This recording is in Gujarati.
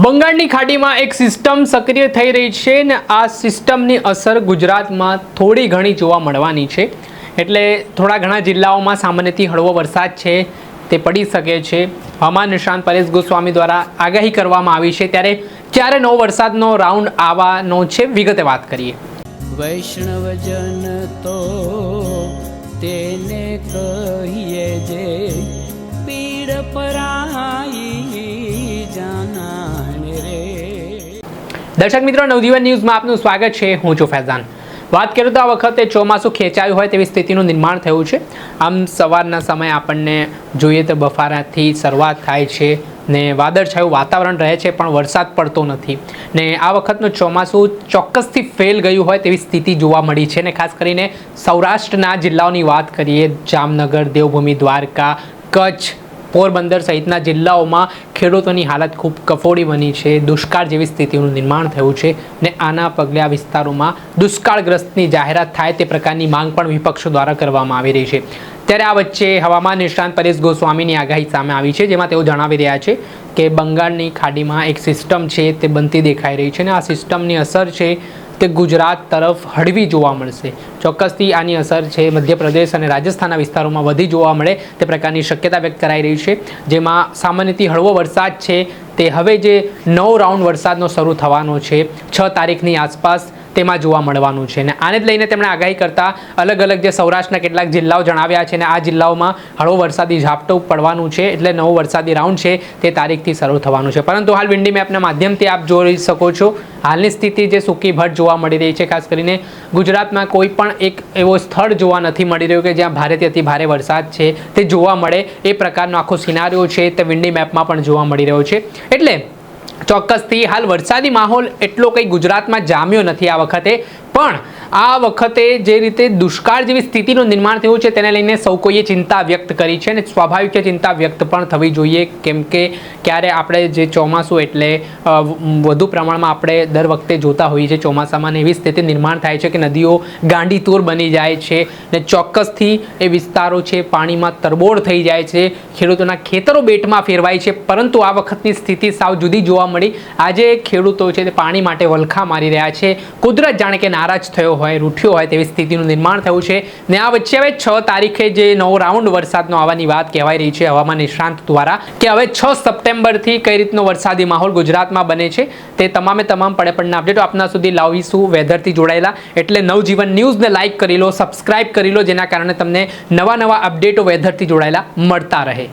બંગાળની ખાડીમાં એક સિસ્ટમ સક્રિય થઈ રહી છે ને આ સિસ્ટમની અસર ગુજરાતમાં થોડી ઘણી જોવા મળવાની છે। એટલે થોડા ઘણા જિલ્લાઓમાં સામાન્યથી હળવો વરસાદ છે તે પડી શકે છે। હવામાન નિષ્ણાત પરેશ ગોસ્વામી દ્વારા આગાહી કરવામાં આવી છે, ત્યારે ક્યારે નવો વરસાદનો રાઉન્ડ આવવાનો છે, વિગતે વાત કરીએ। વૈષ્ણવજન તો તેને કહીએ જે પીડ પરાઈ જાનાને રે। દર્શક મિત્રો, નવજીવન ન્યૂઝમાં આપનું સ્વાગત છે। હું છું ફૈઝાન। વાત કરું તો આ વખતે ચોમાસું ખેંચાયું હોય તેવી સ્થિતિનું નિર્માણ થયું છે। આમ સવારના સમયે આપણને જોઈએ તો બફારાથી શરૂઆત થાય છે ને વાદળછાયું વાતાવરણ રહે છે, પણ વરસાદ પડતો નથી ને આ વખતનું ચોમાસું ચોક્કસથી ફેલ ગયું હોય તેવી સ્થિતિ જોવા મળી છે। ને ખાસ કરીને સૌરાષ્ટ્રના જિલ્લાઓની વાત કરીએ, જામનગર, દેવભૂમિ, દ્વારકા, કચ્છ, પોરબંદર સહિતના જિલ્લાઓમાં ખેડૂતોની હાલત ખૂબ કફોડી બની છે। દુષ્કાળ જેવી સ્થિતિનું નિર્માણ થયું છે ને આના પગલે આ વિસ્તારોમાં દુષ્કાળગ્રસ્તની જાહેરાત થાય તે પ્રકારની માંગ પણ વિપક્ષો દ્વારા કરવામાં આવી રહી છે। ત્યારે આ વચ્ચે હવામાન નિષ્ણાત પરેશ ગોસ્વામીની આગાહી સામે આવી છે, જેમાં તેઓ જણાવી રહ્યા છે કે બંગાળની ખાડીમાં એક સિસ્ટમ છે તે બનતી દેખાઈ રહી છે અને આ સિસ્ટમની અસર છે તે ગુજરાત તરફ હળવી જોવા મળશે। ચોક્કસથી આની અસર છે મધ્યપ્રદેશ અને રાજસ્થાનના વિસ્તારોમાં વધી જોવા મળે તે પ્રકારની શક્યતા વ્યક્ત કરાઈ રહી છે, જેમાં સામાન્યથી હળવો વરસાદ છે તે હવે જે નવો રાઉન્ડ વરસાદનો શરૂ થવાનો છે 6 તારીખની આસપાસ તેમાં જોવા મળવાનું છે। અને આને જ લઈને તેમણે આગાહી કરતા અલગ અલગ જે સૌરાષ્ટ્રના કેટલાક જિલ્લાઓ જણાવ્યા છે અને આ જિલ્લાઓમાં હળવો વરસાદી ઝાપટું પડવાનું છે, એટલે નવો વરસાદી રાઉન્ડ છે તે તારીખથી શરૂ થવાનું છે। પરંતુ હાલ વિન્ડી મેપના માધ્યમથી આપ જોઈ શકો છો હાલની સ્થિતિ જે સૂકી ભટ્ટ જોવા મળી રહી છે। ખાસ કરીને ગુજરાતમાં કોઈ પણ એક એવો સ્થળ જોવા નથી મળી રહ્યો કે જ્યાં ભારેથી અતિ ભારે વરસાદ છે તે જોવા મળે, એ પ્રકારનો આખો સિનારીઓ છે તે વિન્ડી મેપમાં પણ જોવા મળી રહ્યો છે। એટલે ચોક્કસથી હાલ વરસાદી માહોલ એટલો કંઈ ગુજરાતમાં જામ્યો નથી આ વખતે, પણ આ વખતે જે રીતે દુષ્કાળ જેવી સ્થિતિનું નિર્માણ થયું છે તેને લઈને સૌ કોઈએ ચિંતા વ્યક્ત કરી છે અને સ્વાભાવિક છે ચિંતા વ્યક્ત પણ થવી જોઈએ, કેમ કે ક્યારે આપણે જે ચોમાસું એટલે વધુ પ્રમાણમાં આપણે દર વખતે જોતા હોઈએ છીએ ચોમાસામાં એવી સ્થિતિ નિર્માણ થાય છે કે નદીઓ ગાંડીતુર બની જાય છે ને ચોક્કસથી એ વિસ્તારો છે પાણીમાં તરબોળ થઈ જાય છે, ખેડૂતોના ખેતરો બેટમાં ફેરવાય છે। પરંતુ આ વખતની સ્થિતિ સાવ જુદી જોવા મળી। આજે ખેડૂતો છે તે પાણી માટે વલખા મારી રહ્યા છે, કુદરત જાણે કે નારાજ થયો હોય, રૂઠ્યો હોય તેવી સ્થિતિનું નિર્માણ થયું છે ને આ વચ્ચે હવે 6 તારીખે જે નવો રાઉન્ડ વરસાદનો આવવાની વાત કહેવાઈ રહી છે હવામાન નિષ્ણાંત દ્વારા કે હવે 6 સપ્ટેમ્બરથી કઈ રીતનો વરસાદી માહોલ ગુજરાતમાં બને છે તે તમામે તમામ પડેપડના અપડેટો આપના સુધી લાવીશું વેધરથી જોડાયેલા। એટલે નવજીવન ન્યૂઝને લાઇક કરી લો, સબસ્ક્રાઇબ કરી લો, જેના કારણે તમને નવા અપડેટો વેધરથી જોડાયેલા મળતા રહે।